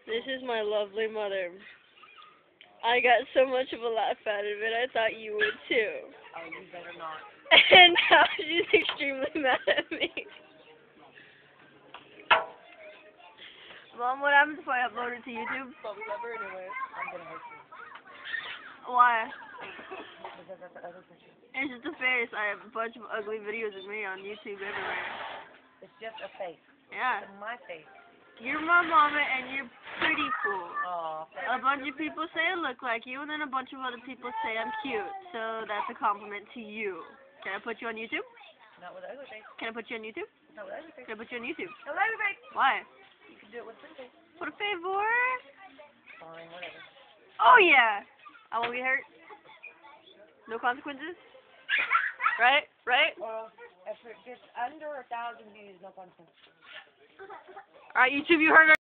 This is my lovely mother. I got so much of a laugh out of it, I thought you would too. Oh, you better not. And now she's extremely mad at me. Mom, what happens if I upload it to YouTube? But whatever, anyway, I'm gonna hurt you. Why? Because that's the other picture. It's just a face. I have a bunch of ugly videos of me on YouTube everywhere. It's just a face. Yeah. It's my face. You're my mama and you're pretty cool. Oh, A bunch of people say I look like you, and then a bunch of other people say I'm cute. So that's a compliment to you. Can I put you on YouTube? not with ugly face. Can I put you on YouTube? Not with ugly face. Can I put you on YouTube? Not with ugly face. Why? You can do it with pretty face. Por favor. Fine, whatever. Oh yeah. I won't get hurt. No consequences. Right? Right? Well, if it gets under 1,000 views, no consequence. Alright, YouTube, you heard her.